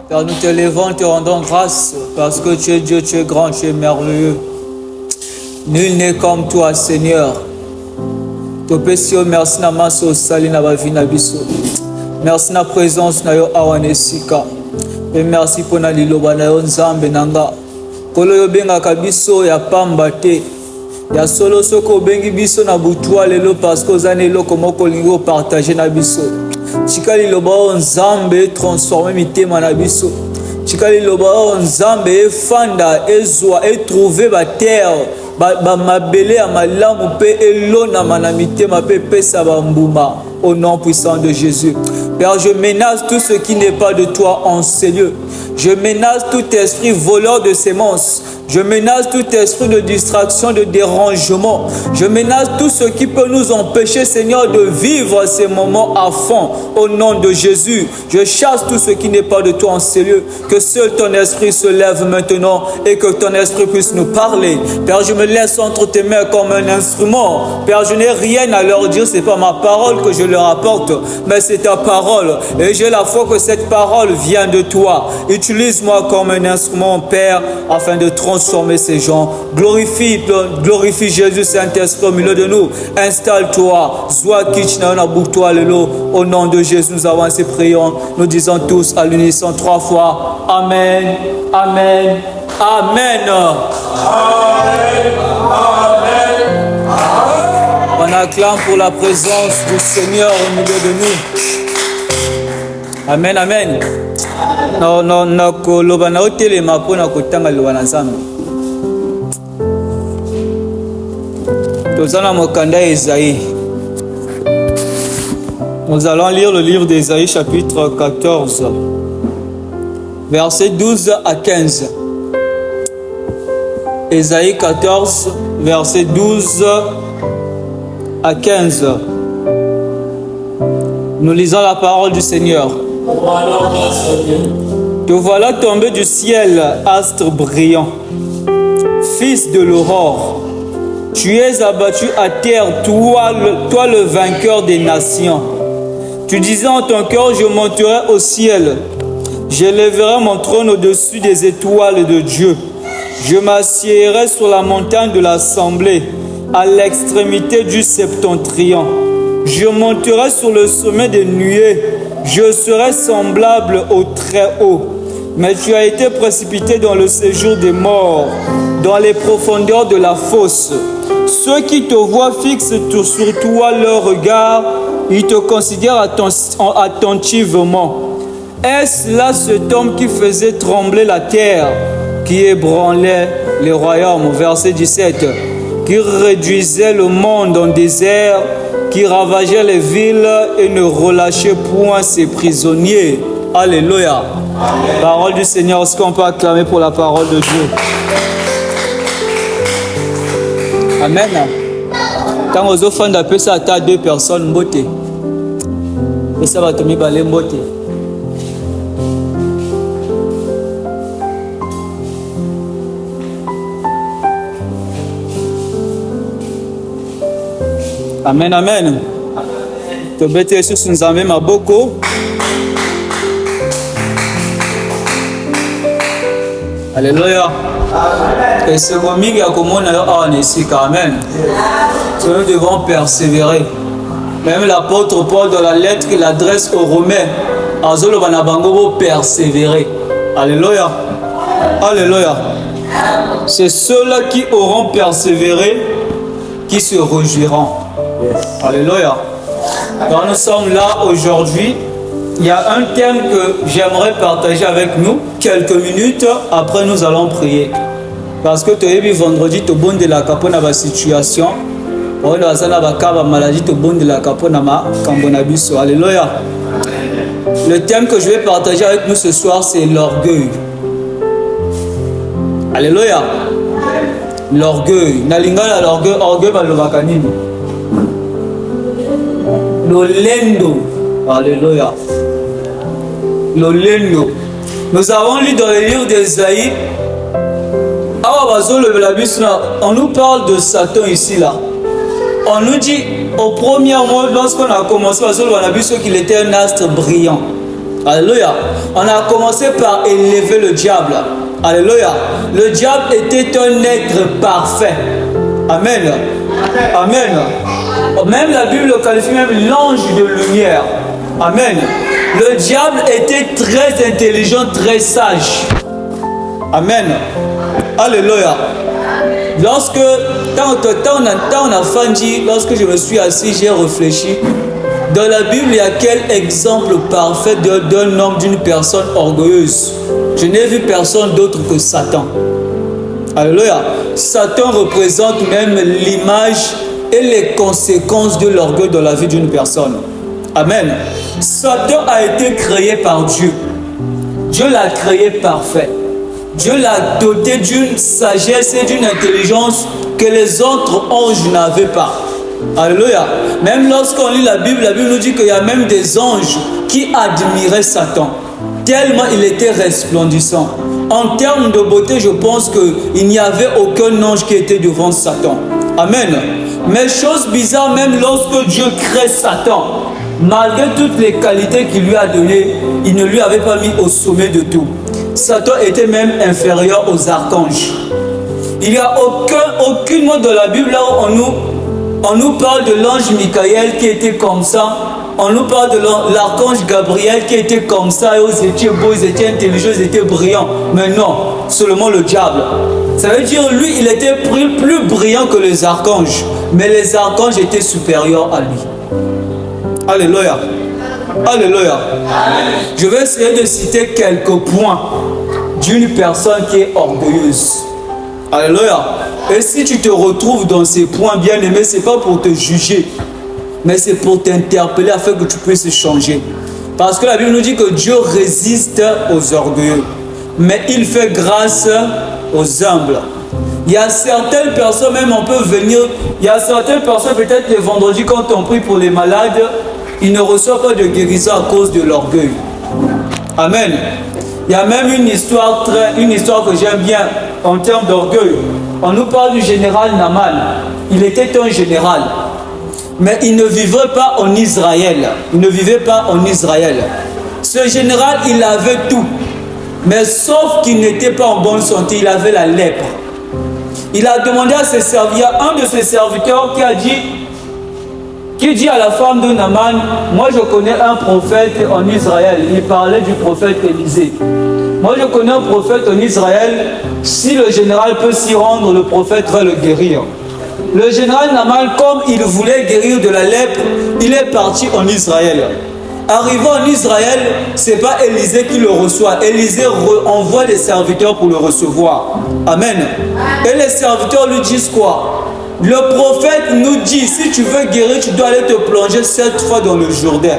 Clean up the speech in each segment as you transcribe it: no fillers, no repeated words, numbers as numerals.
Car nous te levons, te rendons grâce, parce que tu es Dieu, tu es grand, tu es merveilleux. Nul n'est comme toi, Seigneur. Topesio, merci na maso sali na bavi na biso. Merci na présence na yo awanesika. Et merci pour na liloba na yo nzambe nanga. Kolo yo benga kabiso ya pamba te. Ya solo soko bengi biso na butwa lelo parce que ozane loko moko lingo partager na biso. Chika liloba o nzambe transformer mitema na biso. Chika liloba o nzambe efanda ezwa etrouver ba terre. Ba mabele ya malamu pe elona manamite ma pe pesa bambuma au nom puissant de Jésus. Père, je menace tout ce qui n'est pas de toi en ces lieux. Je menace tout esprit voleur de sémences. Je menace tout esprit de distraction, de dérangement. Je menace tout ce qui peut nous empêcher, Seigneur, de vivre ces moments à fond. Au nom de Jésus, je chasse tout ce qui n'est pas de toi en ces lieux. Que seul ton esprit se lève maintenant et que ton esprit puisse nous parler. Père, je me laisse entre tes mains comme un instrument. Père, je n'ai rien à leur dire. Ce n'est pas ma parole que je leur apporte, mais c'est ta parole. Et j'ai la foi que cette parole vient de toi. Utilise-moi comme un instrument, Père, afin de transformer ces gens. Glorifie Jésus, Saint-Esprit au milieu de nous. Installe-toi. Au nom de Jésus, nous avons ces prions. Nous disons tous à l'unisson 3 fois. Amen. Amen. Amen. Amen. On acclame pour la présence du Seigneur au milieu de nous. Amen. Amen. Nous allons lire le livre d'Ésaïe chapitre 14, versets 12 à 15. Ésaïe 14, versets 12 à 15. Nous lisons la parole du Seigneur. Te voilà tombé du ciel, astre brillant, fils de l'aurore. Tu es abattu à terre, toi le vainqueur des nations. Tu disais en ton cœur, je monterai au ciel. J'élèverai mon trône au-dessus des étoiles de Dieu. Je m'assiérai sur la montagne de l'assemblée, à l'extrémité du septentrion. Je monterai sur le sommet des nuées. Je serai semblable au Très-Haut. Mais tu as été précipité dans le séjour des morts, dans les profondeurs de la fosse. Ceux qui te voient fixent sur toi leur regard, ils te considèrent attentivement. Est-ce là cet homme qui faisait trembler la terre, qui ébranlait les royaumes, verset 17, qui réduisait le monde en désert, qui ravageait les villes et ne relâchait point ses prisonniers. Alléluia. Amen. Parole du Seigneur, est-ce qu'on peut acclamer pour la parole de Dieu? Amen. Quand aux offrandes d'appel ça à 2 personnes, mbote. Et ça va te mettre balé mbote. Amen, amen. Te bete Yesu nzambe maboko. Alléluia. Et c'est comme il y a comme on a ici quand même. Nous devons persévérer. Même l'apôtre Paul dans la lettre qu'il adresse aux Romains, Azolo Banabango persévérer. Alléluia. Alléluia. C'est ceux-là qui auront persévéré qui se réjouiront. Alléluia. Donc nous sommes là aujourd'hui. Il y a un thème que j'aimerais partager avec nous quelques minutes. Après nous allons prier. Parce que tu es vendredi, tu es bon de la capone à la situation. Alléluia. Le thème que je vais partager avec nous ce soir, c'est l'orgueil. Alléluia. L'orgueil. Nalingala l'orgueil, orgueil balobakani. L'olendo. Alléluia. L'olendo. Nous avons lu dans le livre d'Ésaïe. On nous parle de Satan ici là. On nous dit au premier mois, lorsqu'on a commencé, qu'il était un astre brillant. Alléluia. On a commencé par élever le diable. Alléluia. Le diable était un être parfait. Amen. Amen. Même la Bible le qualifie même l'ange de lumière. Amen. Le diable était très intelligent, très sage. Amen. Alléluia. Lorsque, lorsque je me suis assis, j'ai réfléchi. Dans la Bible, il y a quel exemple parfait d'un homme, d'une personne orgueilleuse? Je n'ai vu personne d'autre que Satan. Alléluia. Satan représente même l'image et les conséquences de l'orgueil dans la vie d'une personne. Amen. Satan a été créé par Dieu. Dieu l'a créé parfait. Dieu l'a doté d'une sagesse et d'une intelligence que les autres anges n'avaient pas. Alléluia. Même lorsqu'on lit la Bible nous dit qu'il y a même des anges qui admiraient Satan, tellement il était resplendissant. En termes de beauté, je pense qu'il n'y avait aucun ange qui était devant Satan. Amen. Mais chose bizarre, même lorsque Dieu crée Satan, malgré toutes les qualités qu'il lui a données, il ne lui avait pas mis au sommet de tout. Satan était même inférieur aux archanges. Il n'y a aucun mot dans la Bible là où on nous parle de l'ange Michael qui était comme ça. On nous parle de l'archange Gabriel qui était comme ça. Et ils étaient beaux, ils étaient intelligents, ils étaient brillants. Mais non, seulement le diable. Ça veut dire lui, il était plus brillant que les archanges. Mais les archanges étaient supérieurs à lui. Alléluia. Alléluia. Je vais essayer de citer quelques points d'une personne qui est orgueilleuse. Alléluia. Et si tu te retrouves dans ces points, bien aimé, ce n'est pas pour te juger, mais c'est pour t'interpeller afin que tu puisses changer. Parce que la Bible nous dit que Dieu résiste aux orgueilleux, mais il fait grâce aux humbles. Il y a certaines personnes, même on peut venir, il y a certaines personnes, peut-être les vendredis, quand on prie pour les malades, ils ne reçoivent pas de guérison à cause de l'orgueil. Amen. Il y a même une histoire que j'aime bien en termes d'orgueil. On nous parle du général Naaman. Il était un général. Mais il ne vivait pas en Israël. Il ne vivait pas en Israël. Ce général, il avait tout. Mais sauf qu'il n'était pas en bonne santé, il avait la lèpre. Il a demandé à ses serviteurs, un de ses serviteurs qui dit à la femme de Naaman, moi je connais un prophète en Israël. Il parlait du prophète Élisée. Moi je connais un prophète en Israël. Si le général peut s'y rendre, le prophète va le guérir. Le général Naaman, comme il voulait guérir de la lèpre, il est parti en Israël. Arrivant en Israël, ce n'est pas Élisée qui le reçoit. Élisée envoie des serviteurs pour le recevoir. Amen. Et les serviteurs lui disent quoi? Le prophète nous dit, si tu veux guérir, tu dois aller te plonger 7 fois dans le Jourdain.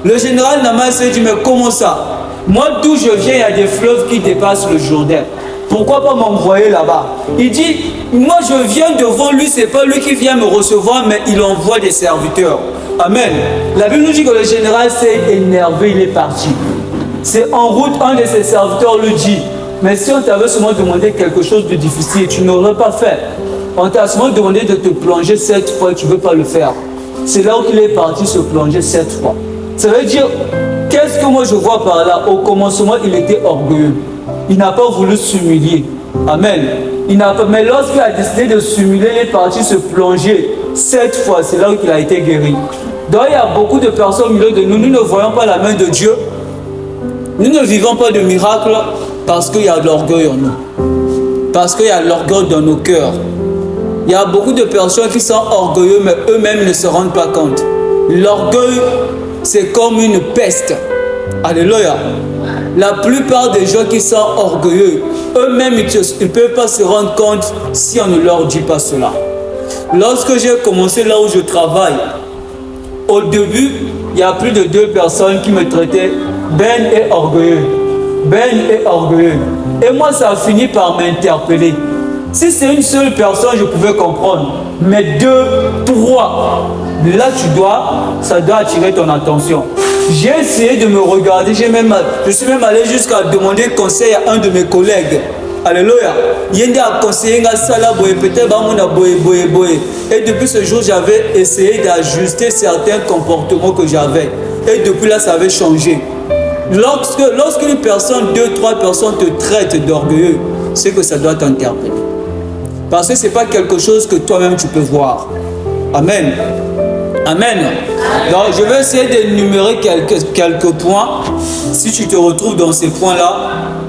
Le général Naaman s'est dit, mais comment ça? Moi, d'où je viens, il y a des fleuves qui dépassent le Jourdain. Pourquoi pas m'envoyer là-bas? Il dit, moi je viens devant lui, ce n'est pas lui qui vient me recevoir, mais il envoie des serviteurs. Amen. La Bible nous dit que le général s'est énervé, il est parti. C'est en route, un de ses serviteurs lui dit, mais si on t'avait seulement demandé quelque chose de difficile, tu n'aurais pas fait. On t'a seulement demandé de te plonger 7 fois, tu ne veux pas le faire. C'est là où il est parti se plonger 7 fois. Ça veut dire, qu'est-ce que moi je vois par là? Au commencement, il était orgueilleux. Il n'a pas voulu s'humilier. Amen. Mais lorsqu'il a décidé de s'humilier, il est parti se plonger 7 fois. C'est là où il a été guéri. Donc il y a beaucoup de personnes au milieu de nous. Nous ne voyons pas la main de Dieu. Nous ne vivons pas de miracles parce qu'il y a de l'orgueil en nous. Parce qu'il y a de l'orgueil dans nos cœurs. Il y a beaucoup de personnes qui sont orgueilleux, mais eux-mêmes ne se rendent pas compte. L'orgueil, c'est comme une peste. Alléluia. La plupart des gens qui sont orgueilleux, eux-mêmes, ils ne peuvent pas se rendre compte si on ne leur dit pas cela. Lorsque j'ai commencé là où je travaille, au début, il y a plus de 2 personnes qui me traitaient Ben est orgueilleux. Ben est orgueilleux. Et moi, ça a fini par m'interpeller. Si c'est une seule personne, je pouvais comprendre. Mais 2, 3, là ça doit attirer ton attention. J'ai essayé de me regarder, je suis même allé jusqu'à demander conseil à un de mes collègues. Alléluia. Il y a un conseiller, peut-être et depuis ce jour, j'avais essayé d'ajuster certains comportements que j'avais. Et depuis là, ça avait changé. Lorsqu'une personne, 2, 3 personnes te traitent d'orgueilleux, c'est que ça doit t'interpeller. Parce que ce n'est pas quelque chose que toi-même tu peux voir. Amen. Amen. Donc, je vais essayer d'énumérer quelques points. Si tu te retrouves dans ces points-là,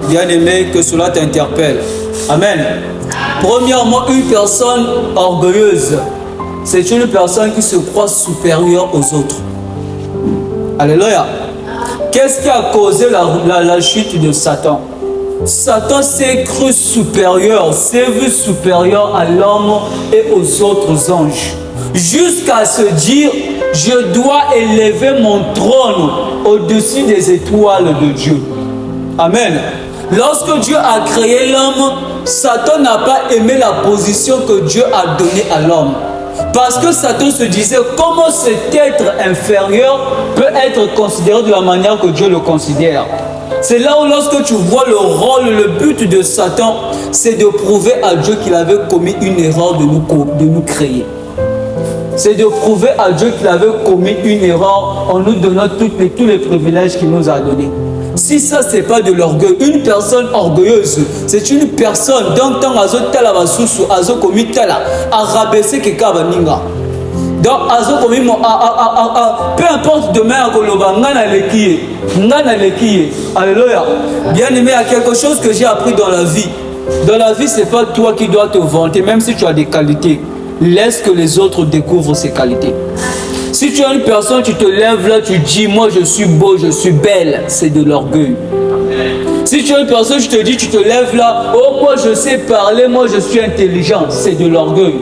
bien aimé, que cela t'interpelle. Amen. Premièrement, une personne orgueilleuse, c'est une personne qui se croit supérieure aux autres. Alléluia. Qu'est-ce qui a causé la chute de Satan? Satan s'est cru supérieur, s'est vu supérieur à l'homme et aux autres anges. Jusqu'à se dire, je dois élever mon trône au-dessus des étoiles de Dieu. Amen. Lorsque Dieu a créé l'homme, Satan n'a pas aimé la position que Dieu a donnée à l'homme. Parce que Satan se disait, comment cet être inférieur peut être considéré de la manière que Dieu le considère? C'est là où lorsque tu vois le rôle, le but de Satan, c'est de prouver à Dieu qu'il avait commis une erreur de nous créer. C'est de prouver à Dieu qu'il avait commis une erreur en nous donnant tous les privilèges qu'il nous a donnés. Si ça, ce n'est pas de l'orgueil, une personne orgueilleuse, c'est une personne, donc, tant azo tala basusu, azo komi tala, a rabaissé quelqu'un baninga. Donc, azo komi peu importe demain, akoloba, ngana lekiye. Alléluia. Bien aimé, il y a quelque chose que j'ai appris dans la vie. Dans la vie, ce n'est pas toi qui dois te vanter, même si tu as des qualités. Laisse que les autres découvrent ces qualités. Si tu es une personne, tu te lèves là, tu dis, moi je suis beau, je suis belle, c'est de l'orgueil. Si tu es une personne, je te dis, tu te lèves là, oh moi je sais parler, moi je suis intelligent, c'est de l'orgueil.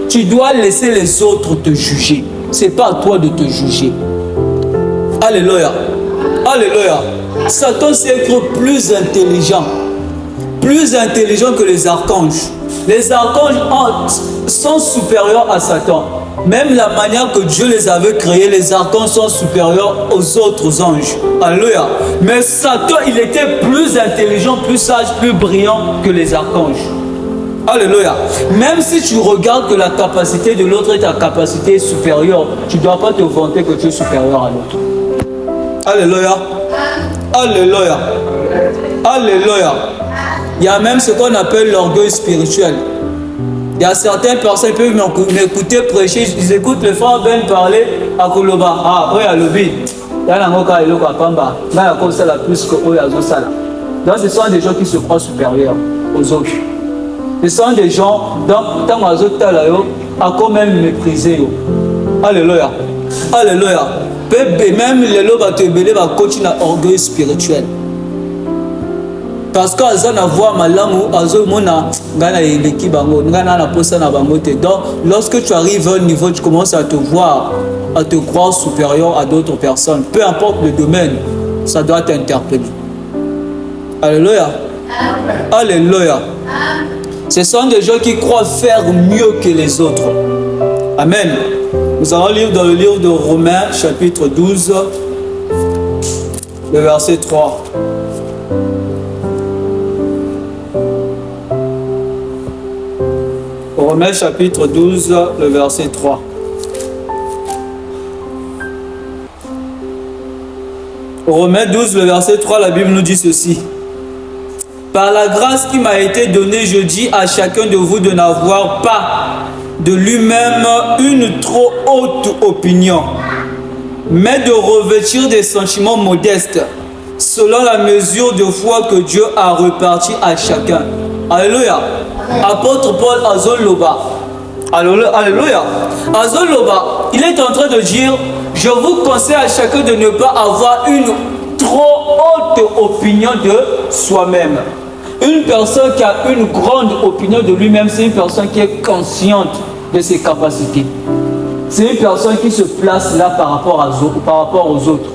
Tu dois laisser les autres te juger. Ce n'est pas à toi de te juger. Alléluia. Alléluia. Satan s'est cru plus intelligent que les archanges. Les archanges sont supérieurs à Satan. Même la manière que Dieu les avait créés, les archanges sont supérieurs aux autres anges. Alléluia. Mais Satan, il était plus intelligent, plus sage, plus brillant que les archanges. Alléluia. Même si tu regardes que la capacité de l'autre est ta capacité supérieure, tu ne dois pas te vanter que tu es supérieur à l'autre. Alléluia. Alléluia. Alléluia. Il y a même ce qu'on appelle l'orgueil spirituel. Il y a certaines personnes qui peuvent m'écouter prêcher, ils écoutent le frère Ben parler à Koloba. Ah, oui, à l'obi. Il y a un cas, il y a un pamba. Il y a un cas plus que eux, il y a un sala. Donc, ce sont des gens qui se croient supérieurs aux autres. Ce sont des gens, donc, tant que les autres, à quand même mépriser. Alléluia. Alléluia. Même les lots va continuer à orgueil spirituel. Parce qu'Azan a voix malamu, Azo mona, gana eleki bango, gana na posa na bango te. Donc, lorsque tu arrives à un niveau, tu commences à te voir, à te croire supérieur à d'autres personnes. Peu importe le domaine, ça doit t'interpeller. Alléluia. Alléluia. Ce sont des gens qui croient faire mieux que les autres. Amen. Nous allons lire dans le livre de Romains, chapitre 12, le verset 3. Romains chapitre 12, le verset 3. Romains 12, le verset 3, la Bible nous dit ceci. Par la grâce qui m'a été donnée, je dis à chacun de vous de n'avoir pas de lui-même une trop haute opinion, mais de revêtir des sentiments modestes, selon la mesure de foi que Dieu a reparti à chacun. Alléluia. Apôtre Paul Azoloba. Alléluia. Azoloba, il est en train de dire, je vous conseille à chacun de ne pas avoir une trop haute opinion de soi-même. Une personne qui a une grande opinion de lui-même, c'est une personne qui est consciente de ses capacités. C'est une personne qui se place là par rapport aux autres.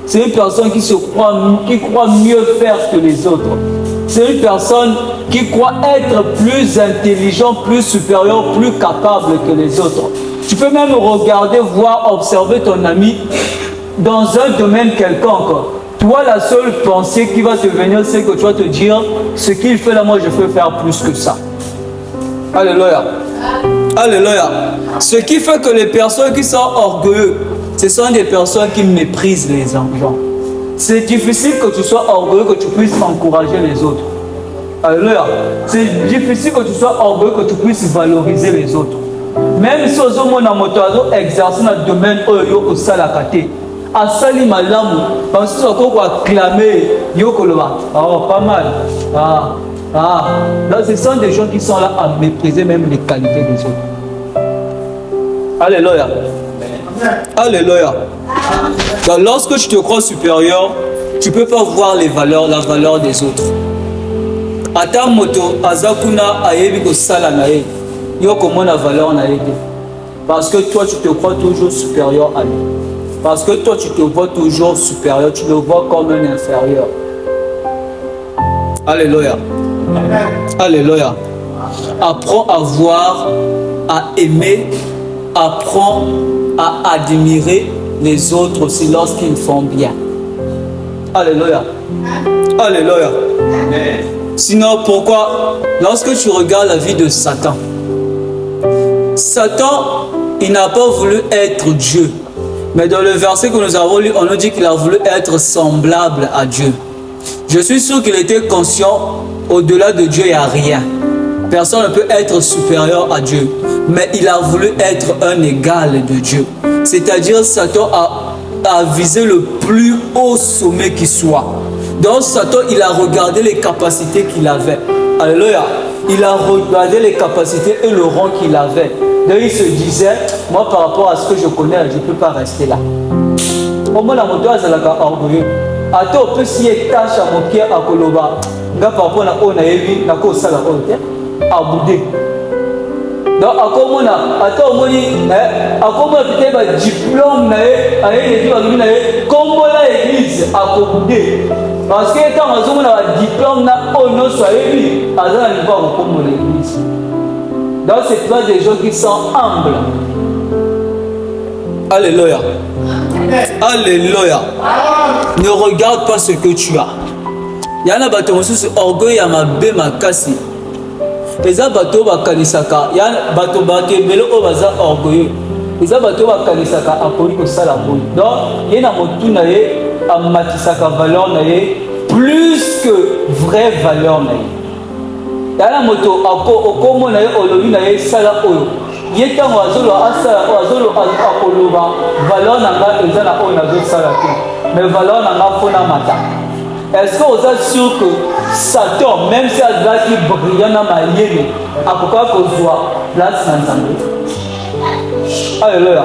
C'est une personne qui croit mieux faire que les autres. C'est une personne qui croit être plus intelligent, plus supérieur, plus capable que les autres. Tu peux même regarder, voir, observer ton ami dans un domaine quelconque. Toi, la seule pensée qui va te venir, c'est que tu vas te dire, ce qu'il fait là, moi je peux faire plus que ça. Alléluia. Alléluia. Ce qui fait que les personnes qui sont orgueilleuses, ce sont des personnes qui méprisent les gens. C'est difficile que tu sois orgueilleux, que tu puisses encourager les autres. Alléluia. C'est difficile que tu sois orgueilleux, que tu puisses valoriser les autres. Même si aux hommes ont exercé dans le domaine où ils ont été. À Sali Malamu, parce que tu as acclamé, pas mal. Donc, ce sont des gens qui sont là à mépriser même les qualités des autres. Alléluia. Alléluia. Donc, lorsque tu te crois supérieur, tu ne peux pas voir la valeur des autres. Ata moto azakuna ayebi ko sala na ye yo komona valeur na ye parce que toi tu te crois toujours supérieur à lui, parce que toi tu te vois toujours supérieur, tu le vois comme un inférieur. Alléluia. Alléluia. Apprends à voir, à aimer, apprends à admirer les autres aussi lorsqu'ils font bien. Alléluia. Alléluia. Sinon, pourquoi? Lorsque tu regardes la vie de Satan, Satan, il n'a pas voulu être Dieu. Mais dans le verset que nous avons lu, on nous dit qu'il a voulu être semblable à Dieu. Je suis sûr qu'il était conscient, au-delà de Dieu, il n'y a rien. Personne ne peut être supérieur à Dieu. Mais il a voulu être un égal de Dieu. C'est-à-dire, Satan a visé le plus haut sommet qui soit. Donc Satan, il a regardé les capacités qu'il avait. Alléluia. Il a regardé les capacités et le rang qu'il avait. Donc il se disait, moi par rapport à ce que je connais, je ne peux pas rester là. Au moins la moto est orgueilleux. Attends, on peut s'y tâche à mon pied à Koloba. Par rapport à on a évi, la cause ça la honte, à bouder. Donc à comment on a, attends, on dit, à comment peut-être un diplôme à l'église, comme l'église à bouder. Parce que quand on a un diplôme, on a soit élu, à l'église, comme l'église. Donc c'est pas des gens qui sont humbles. Alléluia. Alléluia. Ne regarde pas ce que tu as. Il y en a bateau aussi orgueil à ma bé ma casse. Les abateaux va kanisaka. Il y a bateau belo au bazar orgueilleux. Les abateaux va kanisaka à poli au salabou. Donc il y a motu naé à matisaka valeur naé plus que vraie valeur naé. Il y a la moto au comment naé au lobby naé salabou. Il y a tant oiseau à koloba valeur nanga ezala on a deux salaki. Mais valeur nanga fona mata. Est-ce que vous êtes sûr que Satan, même si elle a dit brillant dans ma ligne, a pourquoi qu'on soit place dans Zambé? Alléluia.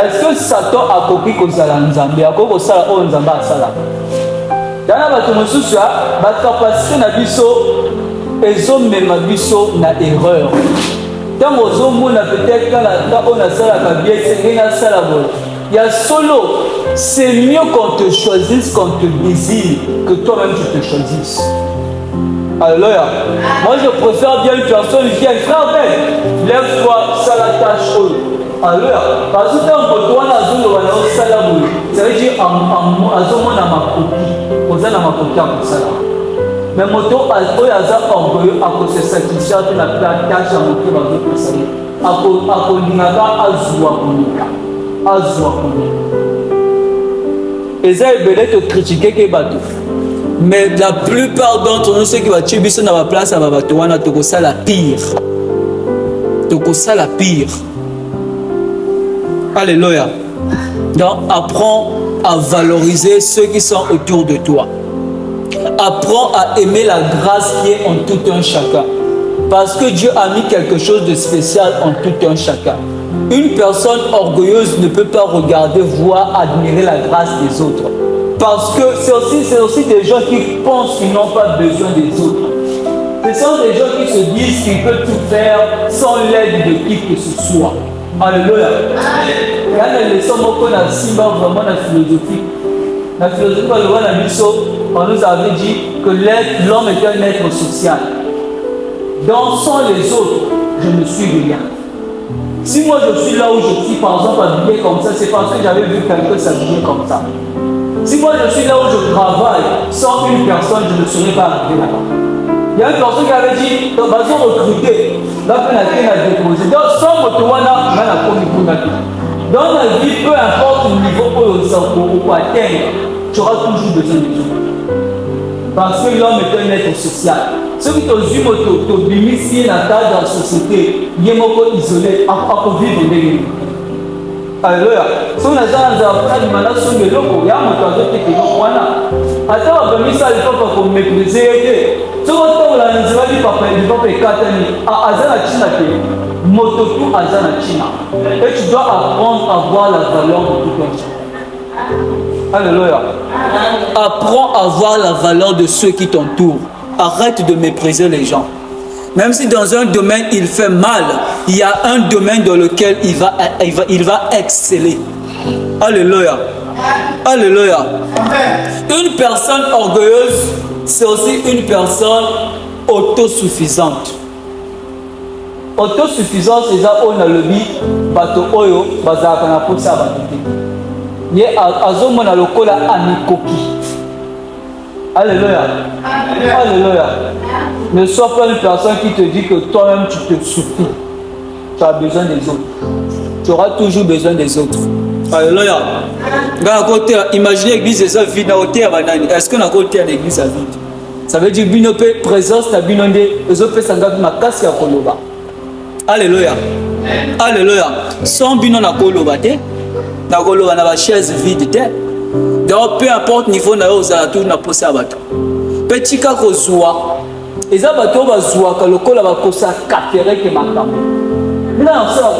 Est-ce que Satan a compris qu'on soit dans Zambé? A quoi qu'on soit dans Zambé à Sala? Dans la bâtiment social, la capacité n'a biso, et ont même biso na erreur. Quand vous avez peut-être quand on a ça la bien, c'est rien à ça la bonne. Il y a solo. C'est mieux qu'on te choisisse, qu'on te désire, que toi-même tu te choisisses. Alléluia. Moi je préfère bien une personne qui est frère Ben. Lève-toi, ça la tâche. Alléluia. Parce que quand on a ça veut dire à ma copie. On a ma copie pour ça. Mais mon tour a orgueilleux à cause de cette histoire de la tâche à mon tour dans d'autres salles. À cause de et ça est belé te critiquer que bateau. Mais la plupart d'entre nous, ceux qui vont tuer dans la place à bateau, on a tout ça la pire. Tout ça la pire. Alléluia. Donc apprends à valoriser ceux qui sont autour de toi. Apprends à aimer la grâce qui est en tout un chacun. Parce que Dieu a mis quelque chose de spécial en tout un chacun. Une personne orgueilleuse ne peut pas regarder, voir, admirer la grâce des autres. Parce que c'est aussi des gens qui pensent qu'ils n'ont pas besoin des autres. Ce sont des gens qui se disent qu'ils peuvent tout faire sans l'aide de qui que ce soit. Alléluia. Il y a des leçons qu'on a simba vraiment la philosophie. La philosophie, on nous avait dit que l'homme est un être social. Donc sans les autres, je ne suis rien. Si moi je suis là où je suis, par exemple, habillé comme ça, c'est parce que j'avais vu quelqu'un s'habiller comme ça. Si moi je suis là où je travaille, sans une personne, je ne serais pas arrivé là-bas. Il y a une personne qui avait dit, on va se recruter, là, on a déposé. Donc, sans motowana, on a la communauté. Dans la vie, peu importe le niveau où on atteint, tu auras toujours besoin des autres. Parce que l'homme est un être social. Ceux qui t'ont vu, t'ont ici dans la société, ils sont isolés, à vivre de l'île. Alléluia. Si on a des enfants, ils sont de l'eau, il y a un moteur qui est là. Attends, on va mettre ça, il faut qu'on méprise. Si on a un enfant, il faut qu'on katani. Azana China, moto tout Azana China. Et tu dois apprendre à voir la valeur de tout comme ça. Alléluia. Apprends à voir la valeur de ceux qui t'entourent. Arrête de mépriser les gens. Même si dans un domaine il fait mal, il y a un domaine dans lequel il va exceller. Alléluia. Alléluia. Une personne orgueilleuse, c'est aussi une personne autosuffisante. Autosuffisance, c'est ça on a le but, bato oyo, bazaka na posa batete. Ye azomona lokola amikoki. Alléluia. Alléluia. Ne sois pas une personne qui te dit que toi-même tu te suffis. Tu as besoin des autres. Tu auras toujours besoin des autres. Alléluia. Imaginez l'église est vide. Est-ce qu'on a côté l'église vide? Ça veut dire que présence na binonde, les autres personnes na kasi ya koloba. Alléluia. Alléluia. Sans binon na koloba te, na koloba na ba chaise vide te. Donc peu importe niveau na yo za tout na posa bato. Petit ka kozwa. Eza bato bazwa ka lokola ba kosa kapere ke makambo. Là ça.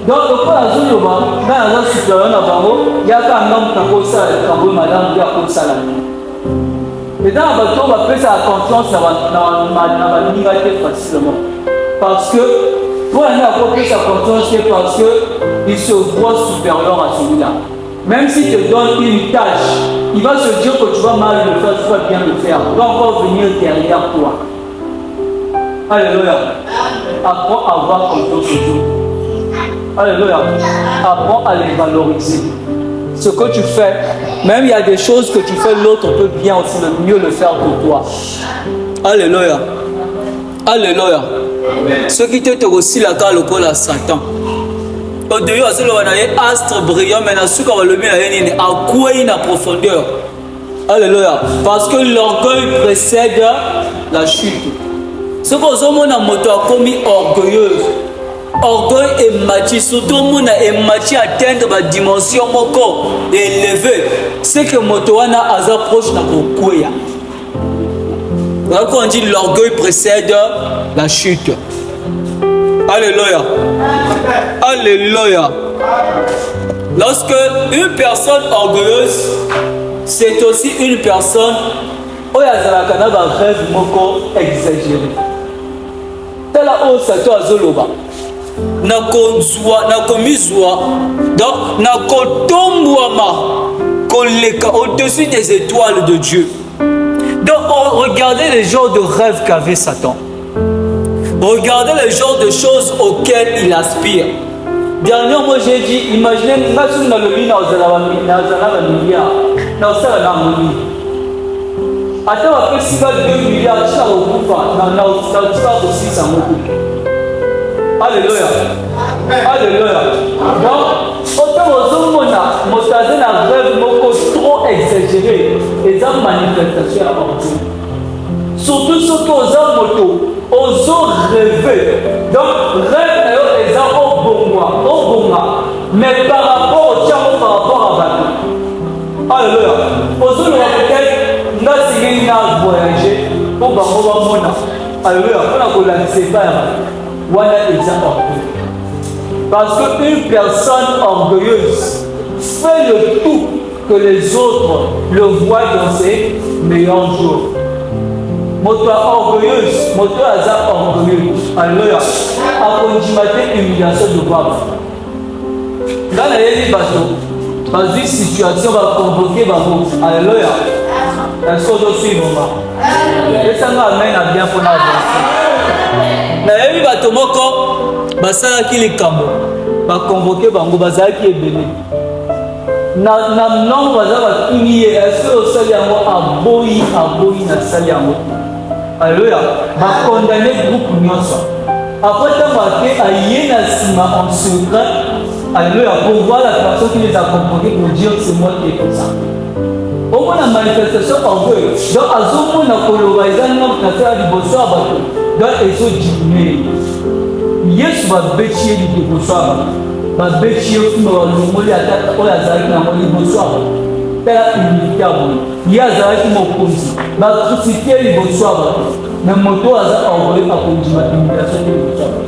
Donc lokola zo yoba, na za supérieur na bango, ya ka ngam ta kosa kambo madame ya kosa la. Et dans bato ba pesa confiance na liberté facilement. Parce que pour aller à côté sa confiance, c'est parce qu'il se voit supérieur à celui-là. Même si tu te donnes une tâche, il va se dire que tu vas mal le faire, tu vas bien le faire. Il va encore venir derrière toi. Alléluia. Apprends à avoir confiance aux autres. Alléluia. Apprends à les valoriser. Ce que tu fais, même il y a des choses que tu fais, l'autre peut bien aussi mieux le faire que toi. Alléluia. Alléluia. Ce qui te aussi la carte à Satan. Au dehors, c'est un astre brillant, mais il a le mis à quoi il a profondeur. Alléluia. Parce que l'orgueil précède la chute. Ce que nous avons commis orgueilleuse. Orgueil et mati, surtout mon et mati atteindre ma dimension moko élevée. C'est que motoana a approche na kokuya. Quand on dit l'orgueil précède la chute. Alléluia. Alléluia. Lorsque une personne orgueilleuse, c'est aussi une personne où il y a un rêve moko exagéré. C'est là où ça doit zoloba. Donc, au-dessus des étoiles de Dieu. Donc, regardez les genres de rêves qu'avait Satan. Regardez le genre de choses auxquelles il aspire. Dernièrement, j'ai dit, imaginez, si on a le lit dans un milliard, dans un milliard. Attends, après, si tu as 2 milliards, tu as aussi ça. Alléluia. Alléluia. Donc, autant on a un rêve trop exagéré et ça manifestation à partir. Surtout ceux qui ont rêvé. Donc, rêve est au bon mais par rapport au tien, par rapport à Batou. Alléluia. Aux autres, peut-être, nous avons voyagé pour Bamona. Alléluia. On a lancé pas. Voilà orgueilleux. Parce qu'une personne orgueilleuse fait le tout que les autres le voient dans ses meilleurs jours. Moteur orgueilleuse, moteur hasard orgueilleux. Alléluia. A condimaté humiliation de voir. Dans les bateaux, dans une situation, on va convoquer Babou. Alléluia. Est-ce que je suis moment? Et ça m'amène à bien pour avancer. Nayebi bato moko basalaki likambo bakonvoke bango bazalaki ebele na nongo baza batuni ye est-ce osali yango aboyi na sali yango. Alléluia. Bakondamne groupe nyonso après ntango ake aye na nsima en secret. Alléluia. Pour voir la personne qui les a convoqués pour dire c'est moi qui ai fait ça. Au moins la manifestation orgueil. Donc à ce moment on a colorisé un homme qui a fait du bosso à bateau. Donc ils sont diminués. Yes va bêcher du bosso à bateau. Va bêcher au fond de l'homme à tête ou à zari dans le bosso à bateau. C'est la humilité à vous. Il y a zari qui m'a conduit. Va crucifier le bosso à bateau. Mais moto a zari orgueil à conduire ma humiliation du bosso à bateau.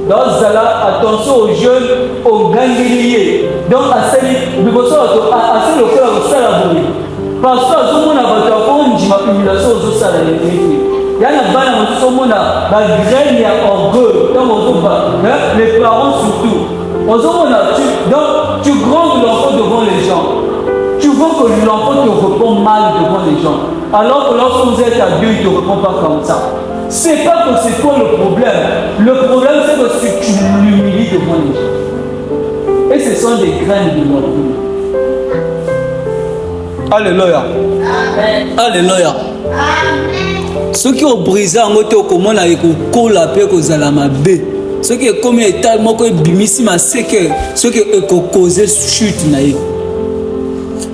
Donc, attention aux jeunes, aux gangliers. Donc, à celle le le cœur au salarié. Parce que tout le monde a battu à fond, je m'accumulation aux salariés. Il y a une balle dans tout le monde, la graine, il y a orgueil. Donc, les parents surtout. Donc, tu grandes l'enfant devant les gens. Tu vois que l'enfant te répond mal devant les gens. Alors que lorsque vous êtes adulte, il ne te répond pas comme ça. C'est pas que c'est toi le problème. Le problème, c'est que tu l'humilies devant les gens. Et ce sont des graines de l'orgueil. Alléluia. Alléluia. Ceux qui ont brisé en moto, comment on a écouté la paix aux alamabé. Ceux qui ont commis tellement que bimisi ma séquelle. Ceux qui ont causé chute naïve.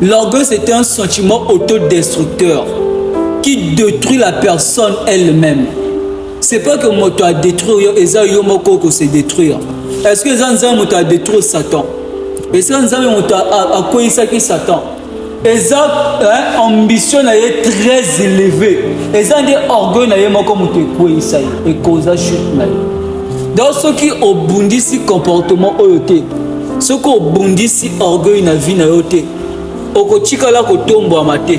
L'orgueil, c'est un sentiment autodestructeur qui détruit la personne elle-même. C'est pas que moto a détruit et ça yomoko que c'est détruire. Est-ce que ça moto a détruit Satan? Est-ce que ça moto a quoi ça qui Satan? Et ça ambition est très élevée. Et ça dit orgueil na yomoko moto quoi ça et cause chute na. Donc ceux qui ont bondi si comportement oyoté, ceux qui ont bondi si orgueil na vie na yoté, okotika la kotombo amate.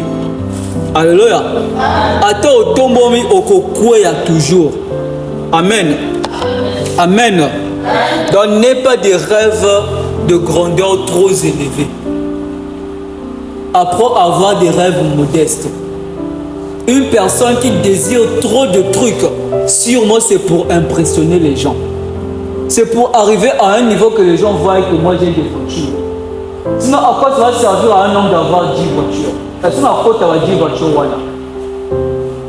Alléluia. Ata otombomi okokweya toujours. Amen. Amen. Donc n'aie pas des rêves de grandeur trop élevés. Apprends à avoir des rêves modestes. Une personne qui désire trop de trucs, sûrement c'est pour impressionner les gens. C'est pour arriver à un niveau que les gens voient que moi j'ai des voitures. Sinon, à quoi ça va servir à un homme d'avoir 10 voitures? Est-ce qu'on a quoi d'avoir 10 voitures? Voilà.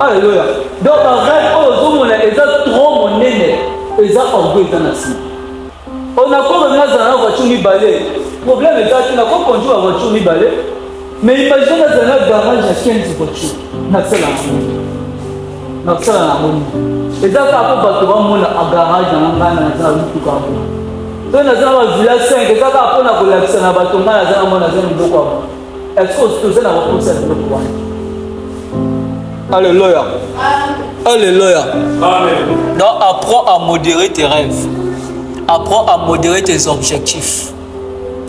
Alléluia. Donc, un rêve, on a trop mon aîné. Ils ont orgueil dans la cible. On a quoi revenir dans la voiture ni balai. Le problème est que tu n'as pas conduit la voiture ni balai. Mais imaginez dans un garage à 15 voitures. N'a pas la harmonie. N'a pas la harmonie. Et ça, quand on va trouver un garage dans la main, dans la rue, tout comme ça. Donc, nous avons un village 5, et ça, quand on a relaxé dans la bateau, nous avons un bloc. Est-ce que vous avez un bloc? Alléluia. Alléluia. Amen. Donc, apprends à modérer tes rêves. Apprends à modérer tes objectifs.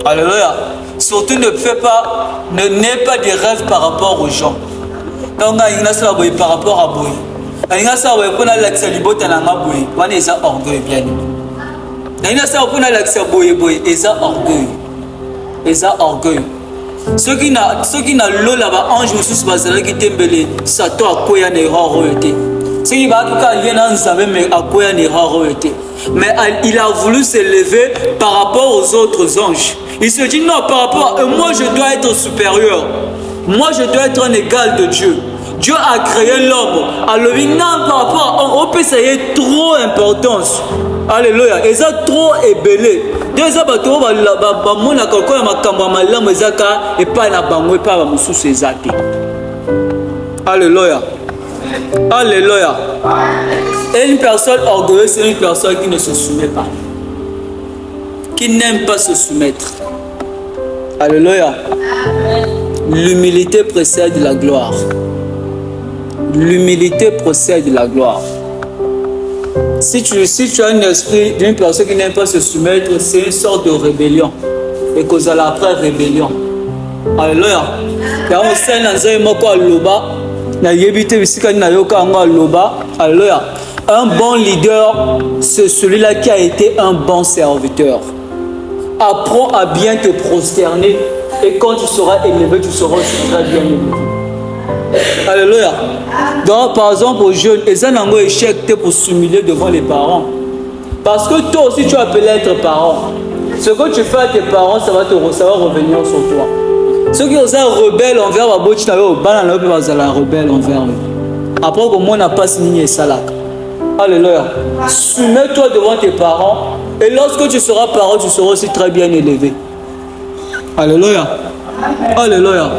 Alléluia. Surtout ne n'aie pas des rêves par rapport aux gens. Donc, il y a ça par rapport à Boy. Il y a ça pour l'accès à l'ibot à la Boy. On est orgueil bien. Il y a ça pour l'accès à Boy. Et ça orgueil. Et ça orgueil. Ceux qui n'ont l'eau là-bas, ange ou sous bazar qui t'embellent, Satan a quoi y erreur royauté. Ceux qui va tout cas y en savent mais à quoi y erreur royauté. Mais il a voulu s'élever par rapport aux autres anges. Il se dit non, par rapport à moi je dois être supérieur. Moi je dois être un égal de Dieu. Dieu a créé l'homme. Alors non, par rapport à on peut essayer trop importance. Alléluia. Et ça trop ébellé. Deux abattoirs va mona kokona makamba malamu ezaka et pas na bango et pas ba mususu ezate. Alléluia. Alléluia. Et une personne orgueilleuse, c'est une personne qui ne se soumet pas. Qui n'aime pas se soumettre. Alléluia. L'humilité précède la gloire. L'humilité précède la gloire. Si tu as un esprit d'une personne qui n'aime pas se soumettre, c'est une sorte de rébellion. Et que ça après rébellion. Alléluia. Alléluia. Un bon leader, c'est celui-là qui a été un bon serviteur. Apprends à bien te prosterner et quand tu seras élevé, tu seras aussi très bien élevé. Alléluia. Donc, par exemple, aux jeunes, ils ont un échec pour s'humilier devant les parents. Parce que toi aussi, tu as appelé à être parent. Ce que tu fais à tes parents, ça va revenir sur toi. Ceux qui sont rebelles envers la boîte, tu vas rebelle envers eux. Après, comment on n'a pas signé Salak. Alléluia. Soumets-toi devant tes parents. Et lorsque tu seras parent, tu seras aussi très bien élevé. Alléluia. Alléluia.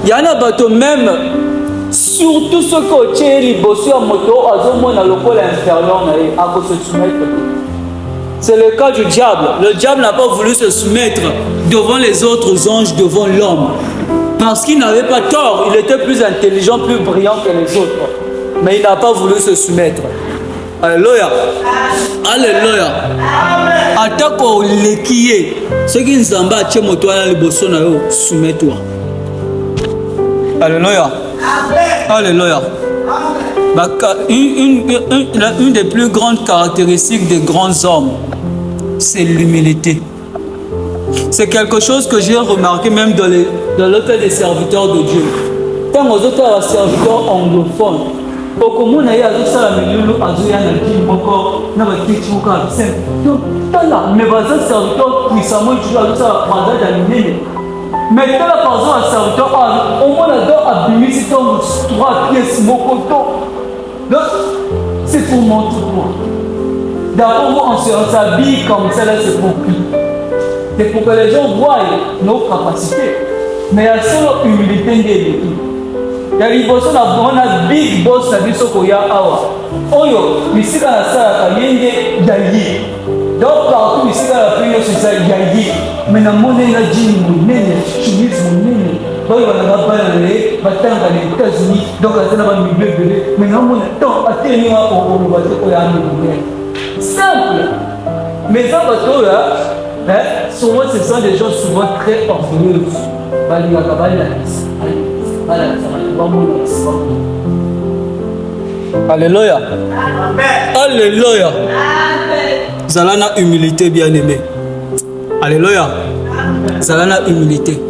Il y en a bateau même, surtout ceux qui ont tiré les bossus à moto, ils ont le col inférieur à se soumettre. C'est le cas du diable. Le diable n'a pas voulu se soumettre devant les autres anges, devant l'homme. Parce qu'il n'avait pas tort. Il était plus intelligent, plus brillant que les autres. Mais il n'a pas voulu se soumettre. Alléluia. Alléluia. Atako lekiye. Ce qui nous en bat, c'est moto à l'ebossona yo. Soumets-toi. Alléluia. Alléluia. Une des plus grandes caractéristiques des grands hommes, c'est l'humilité. C'est quelque chose que j'ai remarqué même dans l'hôtel des serviteurs de Dieu. Quand aux autres serviteurs anglophones, au commun, il y a tout ça, mais nous avons dit encore, nous avons dit encore, c'est tout là. Mais les serviteurs puissamment, tu as tout ça, pendant la nuit. Mais quand la personne a serviteur, au moins la dent a bimé, c'est comme 3 pièces, mon coton. Donc, c'est pour montrer moi. D'abord, on s'habille comme ça, là, c'est pour qui? C'est pour que les gens voient nos capacités. Mais il y a seule humilité de l'équipe. Il y a des personnes qui ont big boss, ça dit ce qu'il y a awa. Oyo, ici, dans la salle, il y a yayi. Donc, partout, ici, dans la prière, c'est ça, yayi. Mais dans le monde, il y a dit, mon nez, chemise, mon nez. Donc, il va y avoir les États-Unis, donc, il va y avoir des milieux. Mais dans le monde, attends, attends, on va dire qu'il y a un milieu. Simple. Mais ça, souvent, ce sont des gens souvent très orgueilleux. Alléluia. Alléluia. Zalana humilité, bien-aimé. Alléluia. Zalana humilité.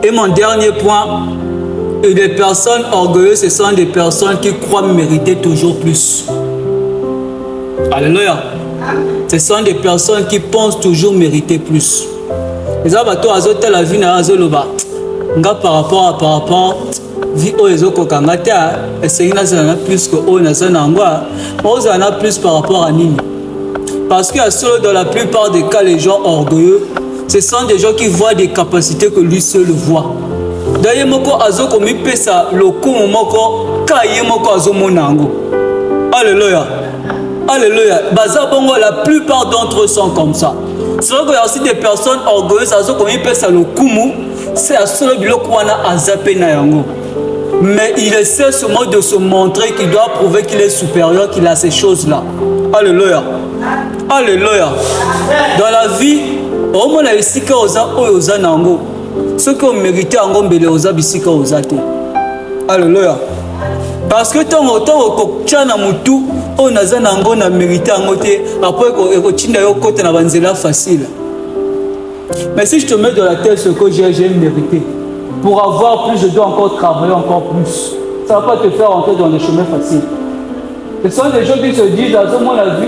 Et mon dernier point, les personnes orgueilleuses, ce sont des personnes qui croient mériter toujours plus. Alléluia. Ce sont des personnes qui pensent toujours mériter plus. Les abattoirs, la vie n'a pas par rapport vie aux okokangata et c'est une plus que on a plus par rapport à Nini. Parce que dans la plupart des cas, les gens orgueilleux, ce sont des gens qui voient des capacités que lui seul voit. D'ailleurs, moko azoko mi pesa lokumu moko kaye moko azomonango. Alléluia. Alléluia. Bazabongo, la plupart d'entre eux sont comme ça. C'est vrai qu'il y a aussi des personnes orgueilleuses, azoko mi pesa lokumu, c'est à ce bilokwana azapé na yango. Mais il essaie seulement de se montrer qu'il doit prouver qu'il est supérieur, qu'il a ces choses-là. Alléluia. Alléluia. Dans la vie, au moins la isika oza oza nango. Ceux qui ont mérité en mbele oza bisika oza te. Alléluia. Parce que tant au tchana mutu on a zanango na mérité en te après ko chinda yo côté na banzela facile. Mais si je te mets dans la tête ce que j'ai mérité, pour avoir plus, je dois encore travailler encore plus. Ça ne va pas te faire entrer dans les chemins faciles. Ce sont des gens qui se disent, à ce moment la vie,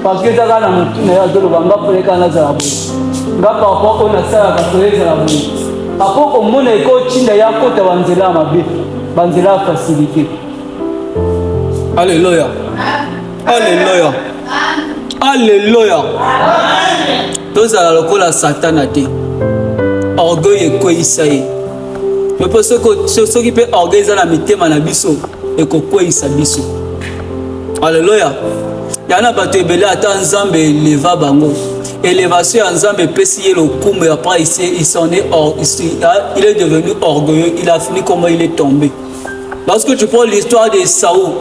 parce que banzela facilité. Alléluia. Alléluia. Alléluia. Tous à la Satan a dit orgueil et quoi isaïe. Mais pour ceux qui peuvent orgueil à la mitema na biso et quoi isabiso. Alléluia. Il y en a pas de belé à Nzambe leva bango. Élévation à Nzambe pesier le kumbe après il est devenu orgueilleux, il a fini comment il est tombé. Lorsque tu prends l'histoire d'Esaü,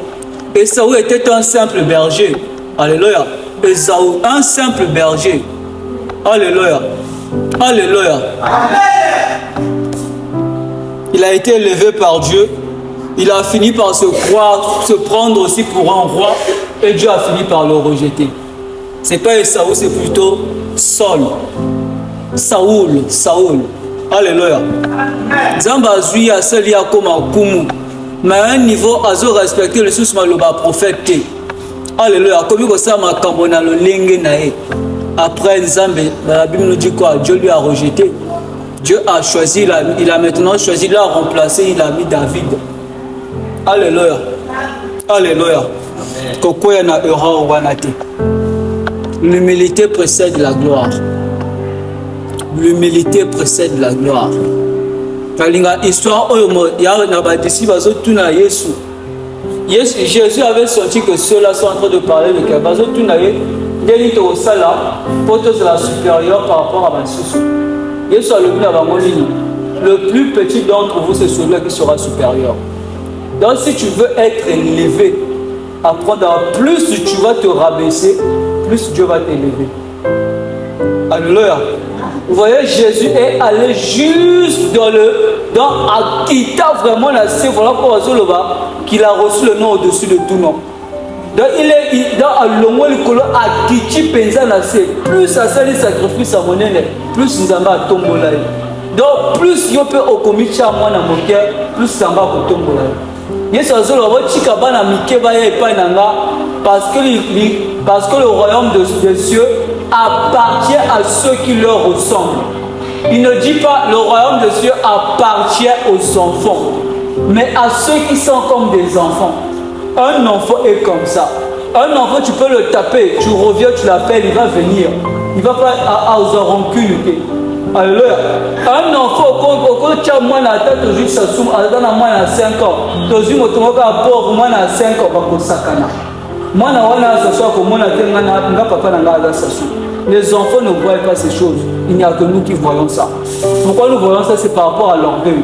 Esaü était un simple berger. Alléluia. Esaü, un simple berger. Alléluia. Alléluia. Il a été élevé par Dieu. Il a fini par se prendre aussi pour un roi. Et Dieu a fini par le rejeter. C'est pas Esaü, c'est plutôt Saul. Saoul. Alléluia. Zamba azui a seli a comme un kumu. Mais à un niveau, azo respecter le sous maloba prophète. Alléluia. Comme ça ma kambona le lenge nae. Après Nzambe, la Bible nous dit quoi? Dieu lui a rejeté. Dieu a choisi, il a maintenant choisi, il a remplacé, il a mis David. Alléluia. Alléluia. Kokoya na erreur wanate. L'humilité précède la gloire. L'humilité précède la gloire. Kalinga histoire ya na ba disciples bazo tuna Yesu. Jésus avait senti que ceux-là sont en train de parler de quelque chose. Tout n'a pas au salaire pour tous la supérieure par rapport à ma source. Jésus a le plus petit d'entre vous, c'est celui qui sera supérieur. Donc, si tu veux être élevé, apprendre plus tu vas te rabaisser, plus Dieu va t'élever. Alléluia. Vous voyez, Jésus est allé juste dans Akita vraiment la c'est voilà pour qu'il a reçu le nom au-dessus de tout nom. Donc il est dans l'ongo le colo Akiti penza na c'est plus ça sali sacrifice à monene plus nzamba tombola. Donc plus yo peut okomicha mwana moke plus samba ko tombola. Yesu azolo ba chika bana mike ba ye pa nanga parce que le royaume des cieux appartient à ceux qui leur ressemblent. Il ne dit pas le royaume des cieux appartient aux enfants, mais à ceux qui sont comme des enfants. Un enfant est comme ça. Un enfant, tu peux le taper, tu reviens, tu l'appelles, il va venir. Il va pas aux rancune. Alléluia. Un enfant, quand tu as moins la tête, tu as juste moins 5 ans. Tu as juste pauvre, moins 5 ans. Les enfants ne voient pas ces choses. Il n'y a que nous qui voyons ça. Pourquoi nous voyons ça? C'est par rapport à l'orgueil.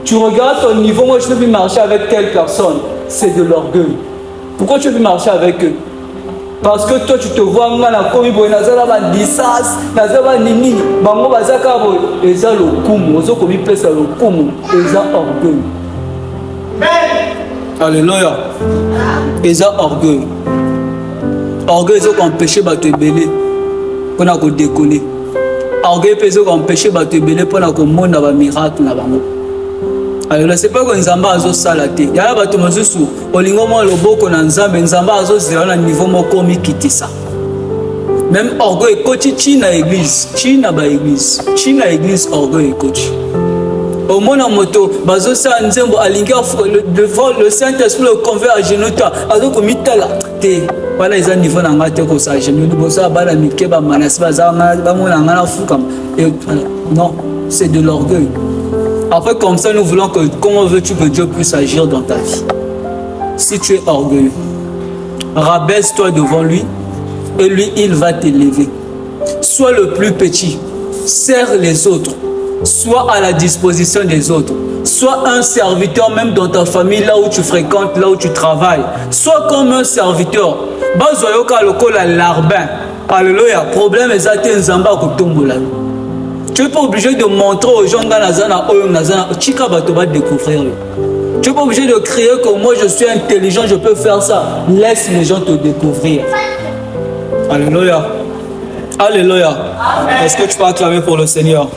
Tu regardes ton niveau, moi je ne peux plus marcher avec telle personne. C'est de l'orgueil. Pourquoi tu veux marcher avec eux? Parce que toi tu te vois comme Alléluia. Ils ont orgueil. Orgueil, ils ont empêché de te béler pour te décoller. Orgueil, ils ont empêché de te béler pour te montrer un miracle. Alors, c'est pas que Nzamba a salaté. Il y a des gens qui sont au niveau de ça. Même orgueil, coach, China église. China église. China église, orgueil, coach. Au monde en moto, bazo sa nzembo alingi devant le Saint-Esprit le convert à genoux toi. Azo ko mitala te. Voilà ils ont niveau na ngate ko sa genoux bosa bala mikeba manasi bazanga ba mona ngana fuka. Non, c'est de l'orgueil. Après comme ça nous voulons que comment veux-tu que Dieu puisse agir dans ta vie? Si tu es orgueilleux, rabaisse-toi devant lui et lui il va t'élever. Sois le plus petit, sers les autres. Sois à la disposition des autres. Sois un serviteur même dans ta famille, là où tu fréquentes, là où tu travailles. Sois comme un serviteur. Bazoyoka lokola larbin. Alléluia. Problème est nzamba kutumbola. Tu n'es pas obligé de montrer aux gens Chika bato va découvrir. Tu n'es pas obligé de crier que moi je suis intelligent, je peux faire ça. Laisse les gens te découvrir. Alléluia. Alléluia. Est-ce que tu peux acclamer pour le Seigneur?